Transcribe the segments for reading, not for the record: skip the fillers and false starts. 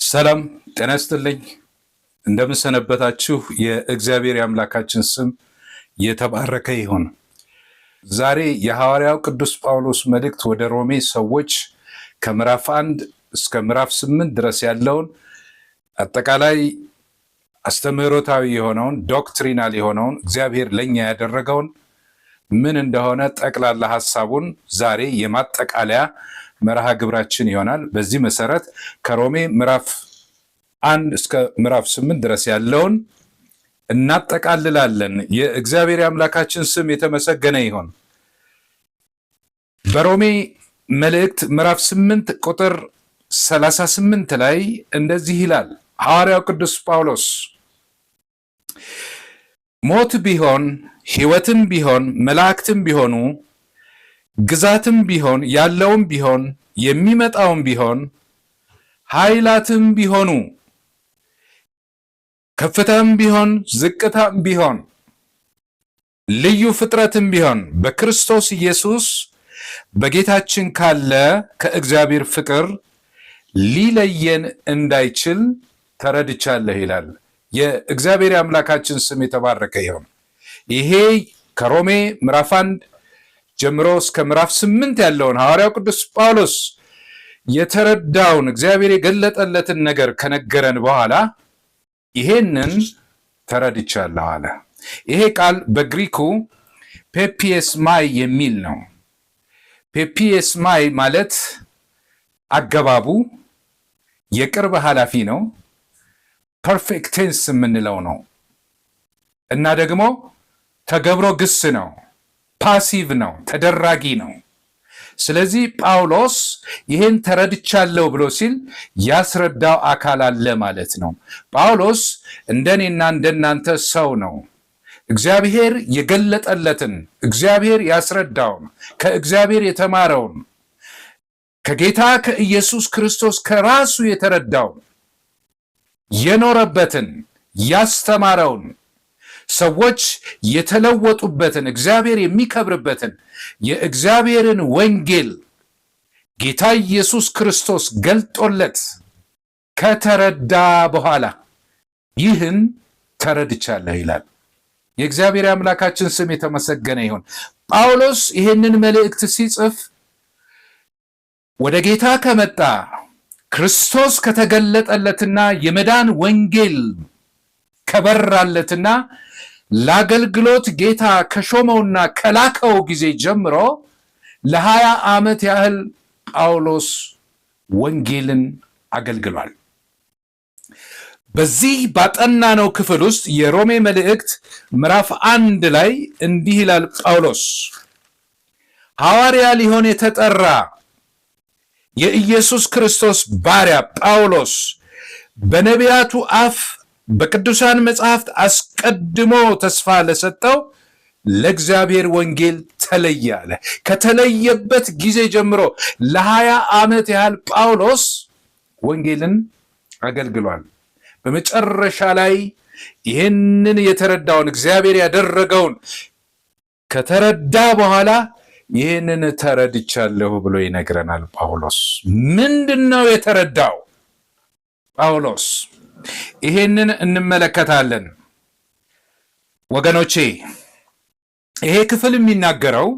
ሰላም ጤና ይስጥልኝ። እንደምሰነበታችሁ የእግዚአብሔር የአምላካችን ስም የተባረከ ይሁን። ዛሬ የሐዋርያው ቅዱስ ጳውሎስ መልእክት ወደ ሮሜ ሰዎች ከምዕራፍ 1 እስከ ምዕራፍ 8 ድረስ ያለውን አጠቃላይ አስተምህሮታዊ የሆነውን ዶክትሪናል የሆነውን እግዚአብሔር ለኛ ያደረገውን ምን እንደሆነ ጠቅላላ ሐሳቡን ዛሬ የማጠቃለያ መርሃ ግብራችን ይሆናል። በዚህ መሰረት ከሮሜ ምዕራፍ 1 እስከ ምዕራፍ 8 ድረስ ያለውን እናጠቃልላለን። የእግዚአብሔር አምላካችን ስም የተመሰገነ ይሁን። በሮሜ መልእክት ምዕራፍ 8 ቁጥር 38 ላይ እንደዚህ ይላል ሐዋርያው ቅዱስ ጳውሎስ፣ ሞት ቢሆን ሕይወትም ቢሆን መላእክትም ቢሆኑ ግዛትም ቢሆን ያለውም ቢሆን የሚመጣውም ቢሆን ኃይላትም ቢሆኑ ከፍታም ቢሆን ዝቅታም ቢሆን ልዩ ፍጥረትም ቢሆን በክርስቶስ ኢየሱስ በጌታችን ካለ ከእግዚአብሔር ፍቅር ሊለየን እንዳይችል ተረድቻለሁ ይላል። የእግዚአብሔር አምላካችን ስም የተባረከ ይሁን። ይሄ ከሮሜ ምዕራፍ 1 ጀምሮ እስከ ምዕራፍ 8 ያለውን ሐዋርያው ቅዱስ ጳውሎስ የተረዳውን እግዚአብሔር የገለጠለትን ነገር ከነገረን በኋላ ይሄንን ተረድቻለሁ አለ። ይሄ ቃል በግሪኩ ፔፒየስ ማይ የሚል ነው። ፔፒየስ ማይ ማለት አገባቡ የቅርብ ኃላፊ ነው። ፐርፌክት ቴንስ የምንለው ነው እና ደግሞ ተገብሮ ግስ ነው። ፓሲቭ ነው፣ ተደራጊ ነው። ስለዚህ ጳውሎስ ይህን ተረድቻለሁ ብሎ ሲል ያስረዳው አካል አለ ማለት ነው። ጳውሎስ እንደኔና እንደናንተ ሰው ነው። እግዚአብሔር የገለጠለትን፣ እግዚአብሔር ያስረዳውን፣ ከእግዚአብሔር የተማረውን፣ ከጌታ ከኢየሱስ ክርስቶስ ከራሱ የተረዳውን፣ የኖረበትን፣ ያስተማረውን፣ ሰዎች የተለወጡበትን፣ እግዚአብሔር የሚከብርበትን የእግዚአብሔርን ወንጌል ጌታ ኢየሱስ ክርስቶስ ገልጦለት ከተረዳ በኋላ ይህን ተረድቻለሁ ይላል። የእግዚአብሔር አምላካችን ስም የተመሰገነ ይሁን። ጳውሎስ ይህንን መልእክት ሲጽፍ ወደ ጌታ ከመጣ ክርስቶስ ከተገለጠለትና የመዳን ወንጌል ከበራለትና ለአገልግሎት ጌታ ከሾመውና ከላከው ጊዜ ጀምሮ ለ20 ዓመት ያህል ጳውሎስ ወንጌልን አገልግሏል። በዚህ ባጠናነው ክፍል ውስጥ የሮሜ መልእክት ምዕራፍ 1 ላይ እንዲህ ይላል ጳውሎስ፣ ሐዋርያ ሊሆን የተጠራ የኢየሱስ ክርስቶስ ባሪያ ጳውሎስ በነቢያቱ አፍ በቅዱሳን መጽሐፍት አስቀድሞ ተስፋ ለሰጠው ለእግዚአብሔር ወንጌል ተለየ አለ። ከተለየበት ጊዜ ጀምሮ ለ20 ዓመት ያህል ጳውሎስ ወንጌልን አገልግሏል። በመጨረሻ ላይ ይህንን የተረዳውን እግዚአብሔር ያደረገውን ከተረዳ በኋላ ይህንን ተረድቻለሁ ብሎ ይነግረናል ጳውሎስ። ምንድነው የተረዳው ጳውሎስ? ይሄንን እንመለከታለን ወገኖቼ። ይሄ ክፍል የሚናገረው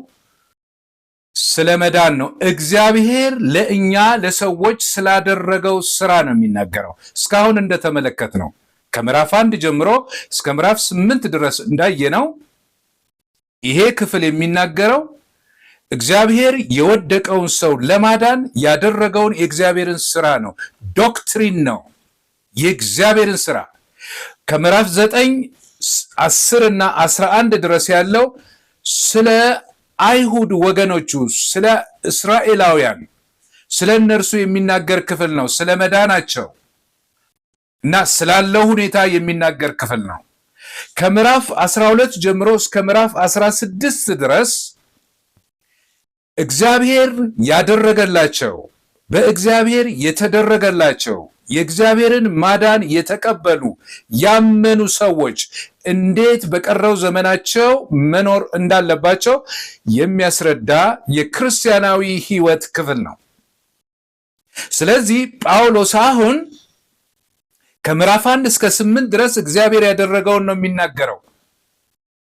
ስለ መዳን ነው። እግዚአብሔር ለእኛ ለሰዎች ስላደረገው ስራ ነው የሚናገረው። እስካሁን እንደተመለከትነው ከምዕራፍ 1 ጀምሮ እስከ ምዕራፍ 8 ድረስ እንዳየነው ይሄ ክፍል የሚናገረው እግዚአብሔር የወደቀውን ሰው ለማዳን ያደረገውን የእግዚአብሔርን ስራ ነው። ዶክትሪን ነው የእግዚአብሔርን ስራ። ከምዕራፍ 9 10 እና 11 ድረስ ያለው ስለ አይሁድ ወገኖቹ፣ ስለ እስራኤላውያን፣ ስለ እነርሱ የሚናገር ክፍል ነው። ስለ መዳናቸው እና ስላለው ሁኔታ የሚናገር ክፍል ነው። ከምዕራፍ 12 ጀምሮ እስከ ምዕራፍ 16 ድረስ እግዚአብሔር ያደረገላቸው፣ በእግዚአብሔር የተደረገላቸው፣ የእግዚአብሔርን ማዳን የተቀበሉ ያመኑ ሰዎች እንዴት በቀረው ዘመናቸው መኖር እንዳለባቸው የሚያስረዳ የክርስቲያናዊ ሕይወት ክፍል ነው። ስለዚህ ጳውሎስ አሁን ከምዕራፍ 1 እስከ 8 ድረስ እግዚአብሔር ያደረገውን ነው የሚናገረው።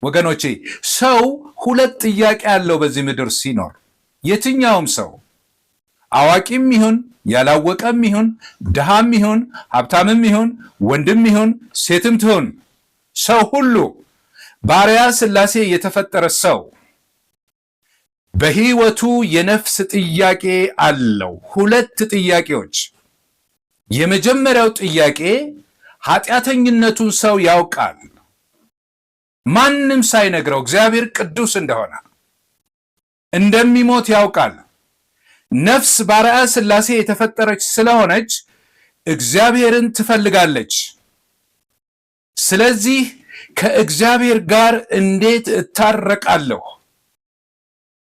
ወገኖቼ ሰው ሁለት ጥያቄ አለው በዚህ ምድር ሲኖር። የትኛውም ሰው አዋቂም ይሁን ያላወቀም ይሁን ድሃም ይሁን ሀብታምም ይሁን ወንድም ይሁን ሴትም ትሁን ሰው ሁሉ በአርአያ ሥላሴ የተፈጠረ ሰው በሕይወቱ የነፍስ ጥያቄ አለው። ሁለት ጥያቄዎች። የመጀመሪያው ጥያቄ ኃጢአተኝነቱን ሰው ያውቃል። ማንም ሳይነግረው እግዚአብሔር ቅዱስ እንደሆነ እንደሚሞት ያውቃል። ነፍስ በአርአያ ሥላሴ የተፈጠረች ስለሆነች እግዚአብሔርን ትፈልጋለች። ስለዚህ ከእግዚአብሔር ጋር እንዴት እታረቃለሁ?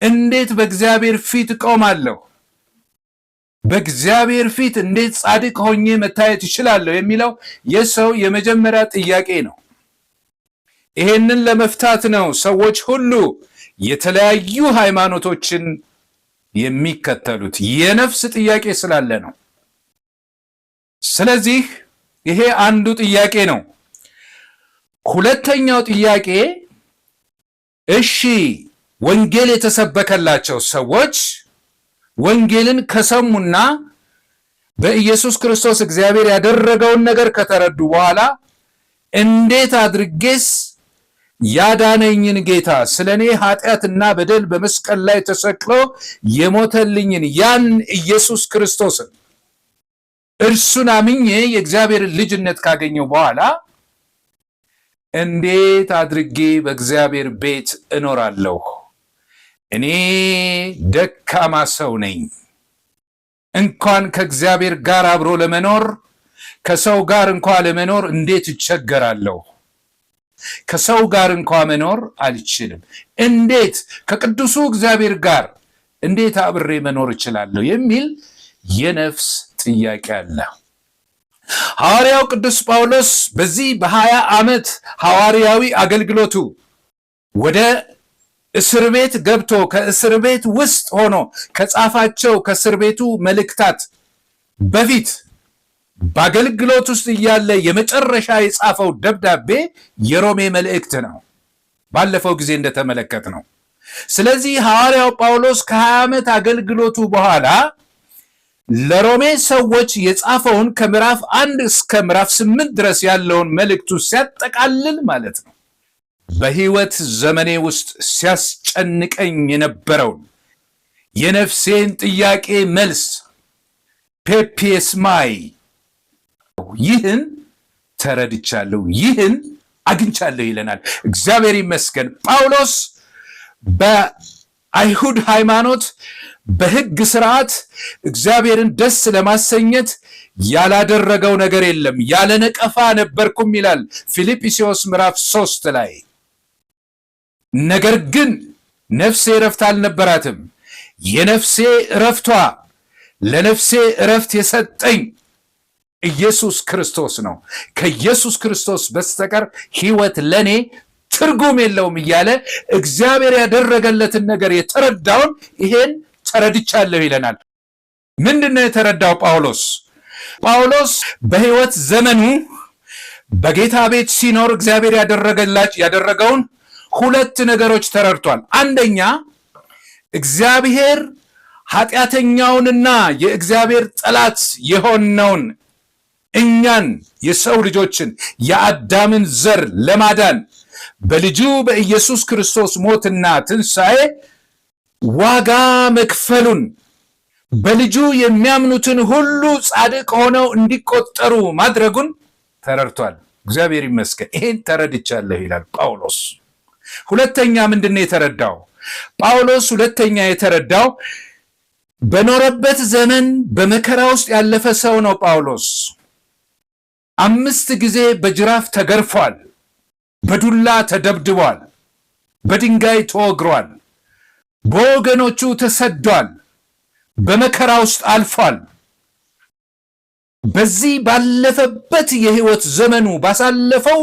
እንዴት በእግዚአብሔር ፊት እቆማለሁ? በእግዚአብሔር ፊት እንዴት ጻድቅ ሆኜ መታየት ይችላለሁ? የሚለው የሰው የመጀመሪያ ጥያቄ ነው። ይሄንን ለመፍታት ነው ሰዎች ሁሉ የተለያዩ ሃይማኖቶችን የሚከተሉት። የነፍስ ጥያቄ ስላለ ነው። ስለዚህ ይሄ አንዱ ጥያቄ ነው። ሁለተኛው ጥያቄ እሺ ወንጌል የተሰበከላቸው ሰዎች ወንጌልን ከሰሙና በኢየሱስ ክርስቶስ እግዚአብሔር ያደረገውን ነገር ከተረዱ በኋላ እንዴት አድርጌስ ያዳነኝን ጌታ ስለኔ ኃጢአትና በደል በመስቀል ላይ ተሰቅሎ የሞተልኝን ያን ኢየሱስ ክርስቶስን እርሱን አምኜ የእግዚአብሔርን ልጅነት ካገኘው በኋላ እንዴት አድርጌ በእግዚአብሔር ቤት እኖራለሁ? እኔ ደካማ ሰው ነኝ። እንኳን ከእግዚአብሔር ጋር አብሮ ለመኖር ከሰው ጋር እንኳን ለመኖር እንዴት እቸገራለሁ? ከሰው ጋር እንኳን መኖር አልችልም። እንዴት ከቅዱሱ እግዚአብሔር ጋር እንዴት አብሬ መኖር እችላለሁ? የሚል የነፍስ ጥያቄ አለ። ሐዋርያው ቅዱስ ጳውሎስ በዚህ በ20 ዓመት ሐዋርያዊ አገልግሎቱ ወደ እስር ቤት ገብቶ ከእስር ቤት ውስጥ ሆኖ ከጻፋቸው ከእስር ቤቱ መልእክታት በፊት በአገልግሎት ውስጥ እያለ የመጨረሻ የጻፈው ደብዳቤ የሮሜ መልእክት ነው፣ ባለፈው ጊዜ እንደተመለከት ነው። ስለዚህ ሐዋርያው ጳውሎስ ከ20 ዓመት አገልግሎቱ በኋላ ለሮሜ ሰዎች የጻፈውን ከምዕራፍ 1 እስከ ምዕራፍ 8 ድረስ ያለውን መልእክቱ ሲያጠቃልል ማለት ነው በሕይወት ዘመኔ ውስጥ ሲያስጨንቀኝ የነበረውን የነፍሴን ጥያቄ መልስ ፔፒስማይ ይህን ተረድቻለሁ፣ ይህን አግኝቻለሁ ይለናል። እግዚአብሔር ይመስገን። ጳውሎስ በአይሁድ ሃይማኖት በሕግ ስርዓት እግዚአብሔርን ደስ ለማሰኘት ያላደረገው ነገር የለም። ያለ ነቀፋ ነበርኩም ይላል ፊልጵስዩስ ምዕራፍ 3 ላይ። ነገር ግን ነፍሴ እረፍት አልነበራትም። የነፍሴ እረፍቷ ለነፍሴ እረፍት የሰጠኝ ኢየሱስ ክርስቶስ ነው። ከኢየሱስ ክርስቶስ በስተቀር ሕይወት ለኔ ትርጉም የለውም እያለ እግዚአብሔር ያደረገለትን ነገር የተረዳውን ይሄን ተረድቻለሁ ይለናል። ምንድነው የተረዳው ጳውሎስ? ጳውሎስ በሕይወት ዘመኑ በጌታ ቤት ሲኖር እግዚአብሔር ያደረገውን ሁለት ነገሮች ተረድቷል። አንደኛ እግዚአብሔር ኃጢአተኛውንና የእግዚአብሔር ጠላት የሆነውን እኛን የሰው ልጆችን የአዳምን ዘር ለማዳን በልጁ በኢየሱስ ክርስቶስ ሞትና ትንሣኤ ዋጋ መክፈሉን በልጁ የሚያምኑትን ሁሉ ጻድቅ ሆነው እንዲቆጠሩ ማድረጉን ተረድቷል። እግዚአብሔር ይመስገን። ይሄን ተረድቻለሁ ይላል ጳውሎስ። ሁለተኛ ምንድነው የተረዳው ጳውሎስ? ሁለተኛ የተረዳው በኖረበት ዘመን በመከራ ውስጥ ያለፈ ሰው ነው ጳውሎስ። 5 ጊዜ በጅራፍ ተገርፏል፣ በዱላ ተደብድቧል፣ በድንጋይ ተወግሯል፣ በወገኖቹ ተሰዷል፣ በመከራ ውስጥ አልፏል። በዚህ ባለፈበት የህይወት ዘመኑ ባሳለፈው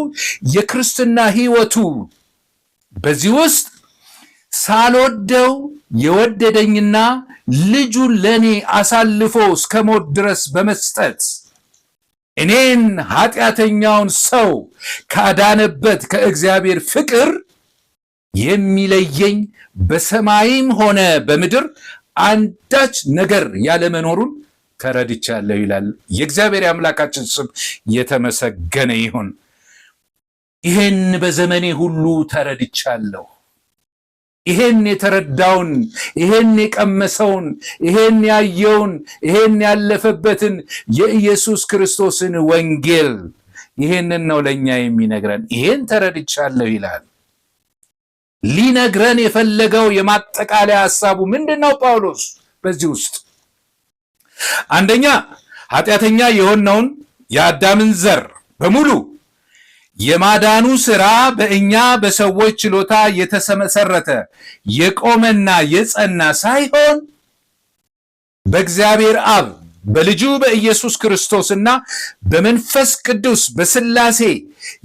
የክርስትና ህይወቱ በዚህ ውስጥ ሳልወደው የወደደኝና ልጁን ለኔ አሳልፎ እስከ ሞት ድረስ በመስጠት እኔን ኃጢአተኛውን ሰው ካዳነበት ከእግዚአብሔር ፍቅር የሚለየኝ በሰማይም ሆነ በምድር አንዳች ነገር ያለመኖሩን ተረድቻለሁ ይላል። የእግዚአብሔር አምላካችን ስም የተመሰገነ ይሁን። ይሄን በዘመኔ ሁሉ ተረድቻለሁ። ይሄን የተረዳውን፣ ይሄን የቀመሰውን፣ ይሄን ያየውን፣ ይሄን ያለፈበትን የኢየሱስ ክርስቶስን ወንጌል ይሄንን ነው ለኛ የሚነግረን። ይሄን ተረድቻለሁ ይላል። ሊነግረን የፈለገው የማጠቃለያ ሐሳቡ ምንድነው? ጳውሎስ በዚህ ውስጥ አንደኛ ኃጢአተኛ የሆነውን የአዳምን ዘር በሙሉ የማዳኑ ሥራ በእኛ በሰዎች ችሎታ የተመሰረተ የቆመና የጸና ሳይሆን በእግዚአብሔር አብ በልጁ በኢየሱስ ክርስቶስና በመንፈስ ቅዱስ በሥላሴ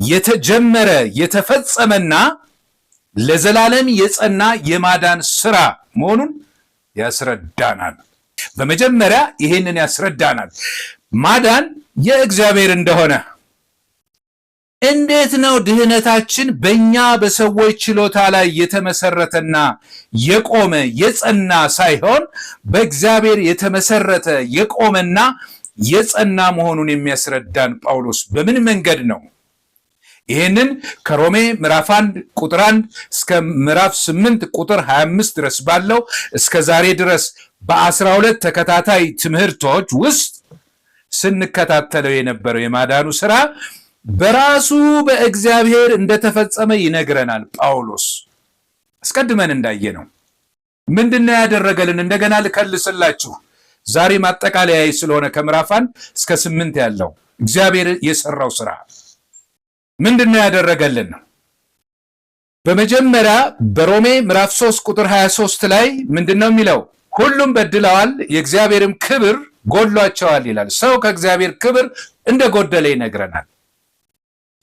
የተጀመረ የተፈጸመና ለዘላለም የጸና የማዳን ሥራ መሆኑን ያስረዳናል። በመጀመሪያ ይሄንን ያስረዳናል። ማዳን የእግዚአብሔር እንደሆነ። እንዴት ነው ድህነታችን በእኛ በሰዎች ችሎታ ላይ የተመሰረተና የቆመ የጸና ሳይሆን በእግዚአብሔር የተመሰረተ የቆመና የጸና መሆኑን የሚያስረዳን ጳውሎስ በምን መንገድ ነው? ይህንን ከሮሜ ምዕራፍ 1 ቁጥር 1 እስከ ምዕራፍ 8 ቁጥር 25 ድረስ ባለው እስከ ዛሬ ድረስ በ12 ተከታታይ ትምህርቶች ውስጥ ስንከታተለው የነበረው የማዳኑ ሥራ በራሱ በእግዚአብሔር እንደተፈጸመ ይነግረናል። ጳውሎስ አስቀድመን እንዳየነው ምንድነው ያደረገልን? እንደገና ልከልስላችሁ። ዛሬ ማጠቃለያ ስለሆነ ከምዕራፍ 1 እስከ 8 ያለው እግዚአብሔር የሰራው ሥራ ምንድነው ያደረገልን? በመጀመሪያ በሮሜ ምዕራፍ 3 ቁጥር 23 ላይ ምንድነው የሚለው? ሁሉም በድለዋል፣ የእግዚአብሔርም ክብር ጎድሏቸዋል ይላል። ሰው ከእግዚአብሔር ክብር እንደጎደለ ይነግረናል።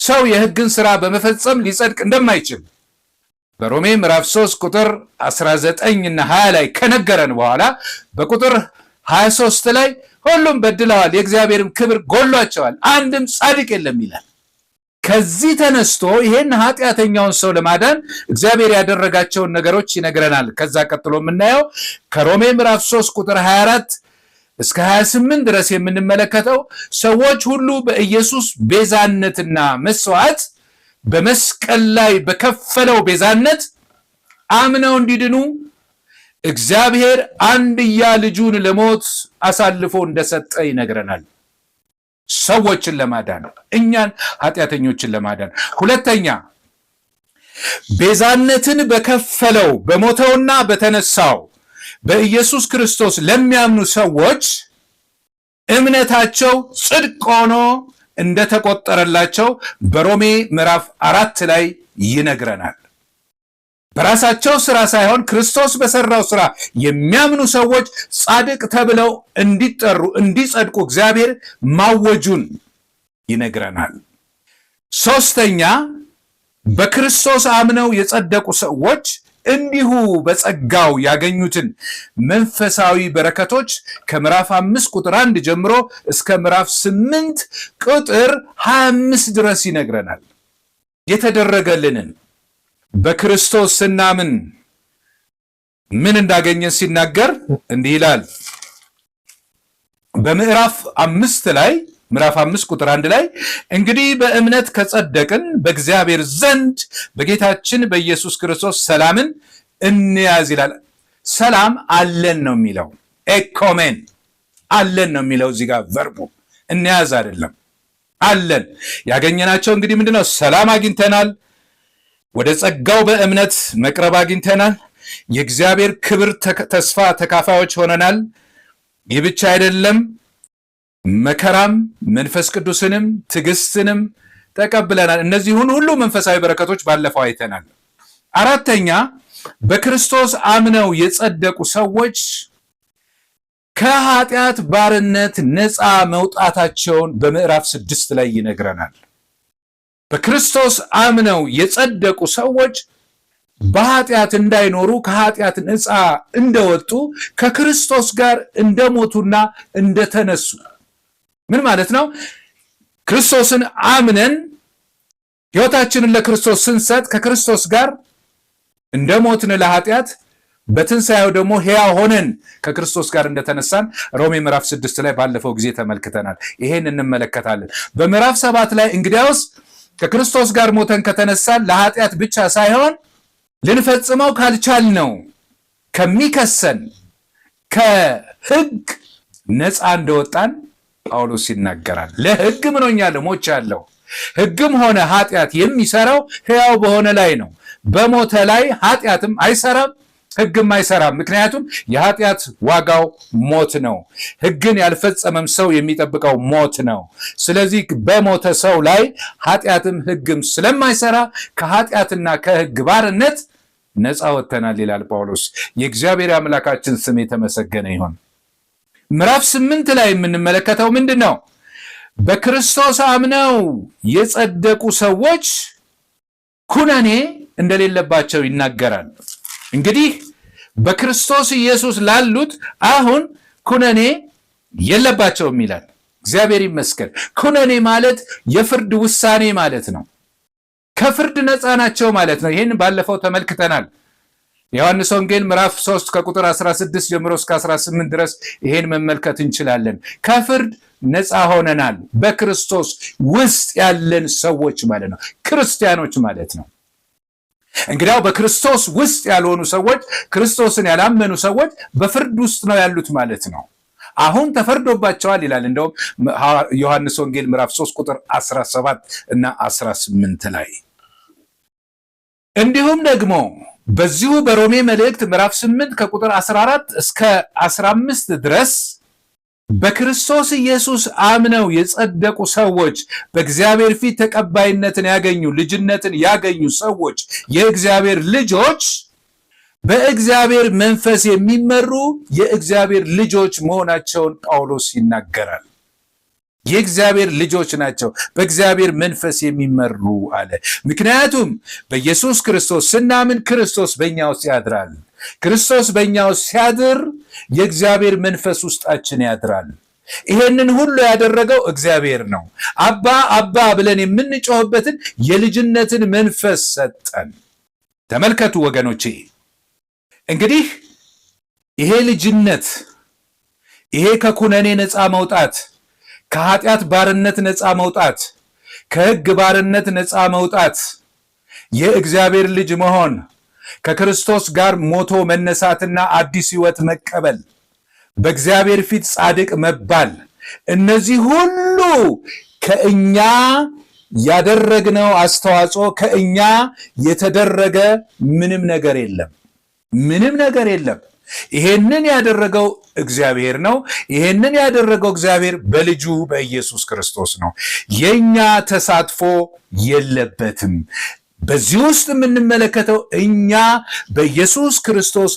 ሰው የሕግን ሥራ በመፈጸም ሊጸድቅ እንደማይችል በሮሜ ምዕራፍ 3 ቁጥር 19 እና 20 ላይ ከነገረን በኋላ በቁጥር 23 ላይ ሁሉም በድለዋል፣ የእግዚአብሔርም ክብር ጎድሏቸዋል፣ አንድም ጻድቅ የለም ይላል። ከዚህ ተነስቶ ይሄን ኃጢአተኛውን ሰው ለማዳን እግዚአብሔር ያደረጋቸውን ነገሮች ይነግረናል። ከዛ ቀጥሎ የምናየው ከሮሜ ምዕራፍ 3 ቁጥር 24 እስከ 28 ድረስ የምንመለከተው ሰዎች ሁሉ በኢየሱስ ቤዛነትና መስዋዕት በመስቀል ላይ በከፈለው ቤዛነት አምነው እንዲድኑ እግዚአብሔር አንድያ ልጁን ለሞት አሳልፎ እንደሰጠ ይነግረናል። ሰዎችን ለማዳን፣ እኛን ኃጢአተኞችን ለማዳን። ሁለተኛ ቤዛነትን በከፈለው በሞተውና በተነሳው በኢየሱስ ክርስቶስ ለሚያምኑ ሰዎች እምነታቸው ጽድቅ ሆኖ እንደተቆጠረላቸው በሮሜ ምዕራፍ 4 ላይ ይነግረናል። በራሳቸው ሥራ ሳይሆን ክርስቶስ በሰራው ሥራ የሚያምኑ ሰዎች ጻድቅ ተብለው እንዲጠሩ እንዲጸድቁ እግዚአብሔር ማወጁን ይነግረናል። ሶስተኛ በክርስቶስ አምነው የጸደቁ ሰዎች እንዲሁ በጸጋው ያገኙትን መንፈሳዊ በረከቶች ከምዕራፍ 5 ቁጥር 1 ጀምሮ እስከ ምዕራፍ 8 ቁጥር 25 ድረስ ይነግረናል። የተደረገልንን በክርስቶስ ስናምን ምን እንዳገኘን ሲናገር እንዲህ ይላል። በምዕራፍ 5 ላይ ምዕራፍ 5 ቁጥር 1 ላይ እንግዲህ በእምነት ከጸደቅን በእግዚአብሔር ዘንድ በጌታችን በኢየሱስ ክርስቶስ ሰላምን እንያዝ ይላል። ሰላም አለን ነው የሚለው። ኤኮሜን አለን ነው የሚለው። እዚህ ጋር ቨርቡ እንያዝ አይደለም፣ አለን። ያገኘናቸው እንግዲህ ምንድነው? ሰላም አግኝተናል። ወደ ጸጋው በእምነት መቅረብ አግኝተናል። የእግዚአብሔር ክብር ተስፋ ተካፋዮች ሆነናል። ይህ ብቻ አይደለም፣ መከራም መንፈስ ቅዱስንም ትዕግስትንም ተቀብለናል። እነዚህን ሁሉ መንፈሳዊ በረከቶች ባለፈው አይተናል። አራተኛ በክርስቶስ አምነው የጸደቁ ሰዎች ከኃጢአት ባርነት ነፃ መውጣታቸውን በምዕራፍ 6 ላይ ይነግረናል። በክርስቶስ አምነው የጸደቁ ሰዎች በኃጢአት እንዳይኖሩ ከኃጢአት ነፃ እንደወጡ ከክርስቶስ ጋር እንደሞቱና እንደተነሱ። ምን ማለት ነው? ክርስቶስን አምነን ሕይወታችንን ለክርስቶስ ስንሰጥ ከክርስቶስ ጋር እንደሞትን ለኃጢአት በትንሣኤው ደግሞ ሕያው ሆነን ከክርስቶስ ጋር እንደተነሳን ሮሜ ምዕራፍ 6 ላይ ባለፈው ጊዜ ተመልክተናል። ይሄን እንመለከታለን። በምዕራፍ 7 ላይ እንግዲያውስ ከክርስቶስ ጋር ሞተን ከተነሳን ለኃጢአት ብቻ ሳይሆን ልንፈጽመው ካልቻልነው ከሚከሰን ከሕግ ነፃ እንደወጣን ጳውሎስ ይናገራል። ለሕግ ምን ሆኛለሁ? ሞቻለሁ። ሕግም ሆነ ኃጢአት የሚሰራው ሕያው በሆነ ላይ ነው። በሞተ ላይ ኃጢአትም አይሰራም፣ ሕግም አይሰራም። ምክንያቱም የኃጢአት ዋጋው ሞት ነው። ሕግን ያልፈጸመም ሰው የሚጠብቀው ሞት ነው። ስለዚህ በሞተ ሰው ላይ ኃጢአትም ሕግም ስለማይሰራ ከኃጢአትና ከሕግ ባርነት ነፃ ወጥተናል ይላል ጳውሎስ። የእግዚአብሔር አምላካችን ስም የተመሰገነ ይሁን። ምዕራፍ 8 ላይ የምንመለከተው ምንድን ነው? በክርስቶስ አምነው የጸደቁ ሰዎች ኩነኔ እንደሌለባቸው ይናገራል። እንግዲህ በክርስቶስ ኢየሱስ ላሉት አሁን ኩነኔ የለባቸውም ይላል። እግዚአብሔር ይመስገን። ኩነኔ ማለት የፍርድ ውሳኔ ማለት ነው። ከፍርድ ነፃ ናቸው ማለት ነው። ይህን ባለፈው ተመልክተናል። ዮሐንስ ወንጌል ምዕራፍ 3 ከቁጥር 16 ጀምሮ እስከ 18 ድረስ ይሄን መመልከት እንችላለን። ከፍርድ ነፃ ሆነናል። በክርስቶስ ውስጥ ያለን ሰዎች ማለት ነው፣ ክርስቲያኖች ማለት ነው። እንግዲያው በክርስቶስ ውስጥ ያልሆኑ ሰዎች፣ ክርስቶስን ያላመኑ ሰዎች በፍርድ ውስጥ ነው ያሉት ማለት ነው። አሁን ተፈርዶባቸዋል ይላል። እንደውም ዮሐንስ ወንጌል ምዕራፍ 3 ቁጥር 17 እና 18 ላይ እንዲሁም ደግሞ በዚሁ በሮሜ መልእክት ምዕራፍ 8 ከቁጥር 14 እስከ 15 ድረስ በክርስቶስ ኢየሱስ አምነው የጸደቁ ሰዎች፣ በእግዚአብሔር ፊት ተቀባይነትን ያገኙ፣ ልጅነትን ያገኙ ሰዎች፣ የእግዚአብሔር ልጆች በእግዚአብሔር መንፈስ የሚመሩ የእግዚአብሔር ልጆች መሆናቸውን ጳውሎስ ይናገራል። የእግዚአብሔር ልጆች ናቸው፣ በእግዚአብሔር መንፈስ የሚመሩ አለ። ምክንያቱም በኢየሱስ ክርስቶስ ስናምን ክርስቶስ በእኛ ውስጥ ያድራል። ክርስቶስ በእኛ ውስጥ ሲያድር የእግዚአብሔር መንፈስ ውስጣችን ያድራል። ይሄንን ሁሉ ያደረገው እግዚአብሔር ነው። አባ አባ ብለን የምንጮህበትን የልጅነትን መንፈስ ሰጠን። ተመልከቱ ወገኖቼ፣ እንግዲህ ይሄ ልጅነት፣ ይሄ ከኩነኔ ነፃ መውጣት፣ ከኃጢአት ባርነት ነፃ መውጣት፣ ከሕግ ባርነት ነፃ መውጣት፣ የእግዚአብሔር ልጅ መሆን፣ ከክርስቶስ ጋር ሞቶ መነሳትና አዲስ ሕይወት መቀበል፣ በእግዚአብሔር ፊት ጻድቅ መባል፣ እነዚህ ሁሉ ከእኛ ያደረግነው አስተዋጽኦ፣ ከእኛ የተደረገ ምንም ነገር የለም። ምንም ነገር የለም። ይሄንን ያደረገው እግዚአብሔር ነው። ይሄንን ያደረገው እግዚአብሔር በልጁ በኢየሱስ ክርስቶስ ነው። የኛ ተሳትፎ የለበትም። በዚህ ውስጥ የምንመለከተው እኛ በኢየሱስ ክርስቶስ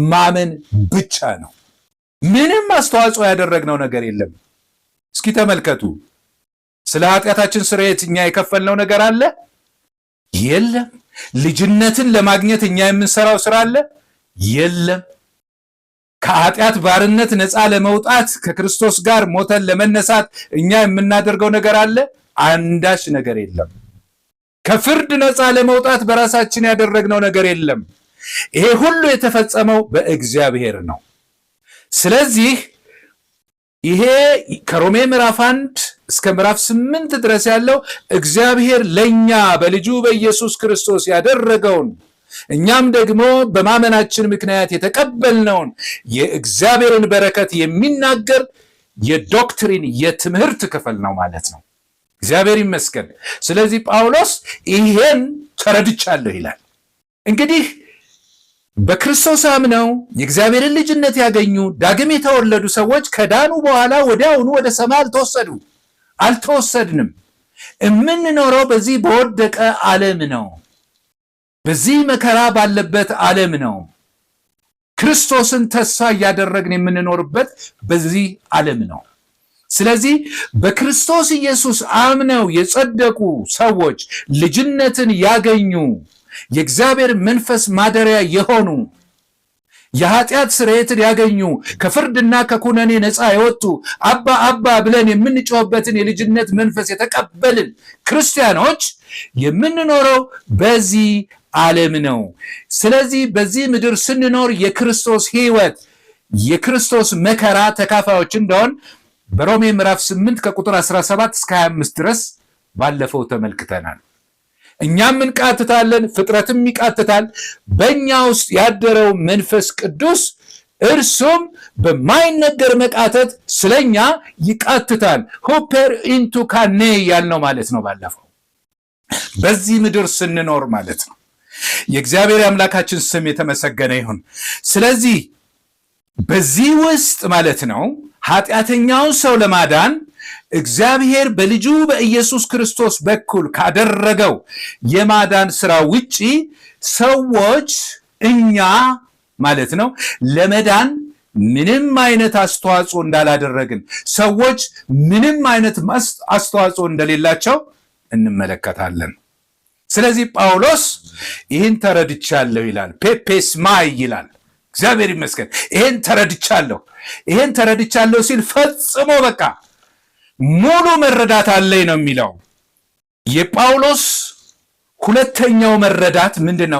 ማመን ብቻ ነው። ምንም አስተዋጽኦ ያደረግነው ነገር የለም። እስኪ ተመልከቱ። ስለ ኃጢአታችን ስርየት እኛ የከፈልነው ነገር አለ? የለም። ልጅነትን ለማግኘት እኛ የምንሰራው ስራ አለ? የለም። ከኃጢአት ባርነት ነፃ ለመውጣት ከክርስቶስ ጋር ሞተን ለመነሳት እኛ የምናደርገው ነገር አለ? አንዳች ነገር የለም። ከፍርድ ነፃ ለመውጣት በራሳችን ያደረግነው ነገር የለም። ይሄ ሁሉ የተፈጸመው በእግዚአብሔር ነው። ስለዚህ ይሄ ከሮሜ ምዕራፍ 1 እስከ ምዕራፍ 8 ድረስ ያለው እግዚአብሔር ለኛ በልጁ በኢየሱስ ክርስቶስ ያደረገውን እኛም ደግሞ በማመናችን ምክንያት የተቀበልነውን የእግዚአብሔርን በረከት የሚናገር የዶክትሪን የትምህርት ክፍል ነው ማለት ነው። እግዚአብሔር ይመስገን። ስለዚህ ጳውሎስ ይሄን ተረድቻለሁ ይላል። እንግዲህ በክርስቶስ አምነው የእግዚአብሔርን ልጅነት ያገኙ ዳግም የተወለዱ ሰዎች ከዳኑ በኋላ ወዲያውኑ ወደ ሰማይ አልተወሰድንም። የምንኖረው በዚህ በወደቀ ዓለም ነው። በዚህ መከራ ባለበት ዓለም ነው። ክርስቶስን ተስፋ እያደረግን የምንኖርበት በዚህ ዓለም ነው። ስለዚህ በክርስቶስ ኢየሱስ አምነው የጸደቁ ሰዎች፣ ልጅነትን ያገኙ፣ የእግዚአብሔር መንፈስ ማደሪያ የሆኑ የኃጢአት ስርየትን ያገኙ ከፍርድና ከኩነኔ ነፃ የወጡ አባ አባ ብለን የምንጮህበትን የልጅነት መንፈስ የተቀበልን ክርስቲያኖች የምንኖረው በዚህ ዓለም ነው። ስለዚህ በዚህ ምድር ስንኖር የክርስቶስ ሕይወት የክርስቶስ መከራ ተካፋዮች እንደሆን በሮሜ ምዕራፍ 8 ከቁጥር 17 እስከ 25 ድረስ ባለፈው ተመልክተናል። እኛም እንቃትታለን፣ ፍጥረትም ይቃትታል። በእኛ ውስጥ ያደረው መንፈስ ቅዱስ እርሱም በማይነገር መቃተት ስለኛ ይቃትታል። ሆፐር ኢንቱ ካኔ ያልነው ማለት ነው ባለፈው። በዚህ ምድር ስንኖር ማለት ነው። የእግዚአብሔር አምላካችን ስም የተመሰገነ ይሁን። ስለዚህ በዚህ ውስጥ ማለት ነው ኃጢአተኛውን ሰው ለማዳን እግዚአብሔር በልጁ በኢየሱስ ክርስቶስ በኩል ካደረገው የማዳን ስራ ውጪ ሰዎች እኛ ማለት ነው ለመዳን ምንም አይነት አስተዋጽኦ እንዳላደረግን፣ ሰዎች ምንም አይነት አስተዋጽኦ እንደሌላቸው እንመለከታለን። ስለዚህ ጳውሎስ ይህን ተረድቻለሁ ይላል። ፔፔስማይ ይላል። እግዚአብሔር ይመስገን። ይህን ተረድቻለሁ ሲል ፈጽሞ በቃ ሙሉ መረዳት አለኝ ነው የሚለው። የጳውሎስ ሁለተኛው መረዳት ምንድን ነው?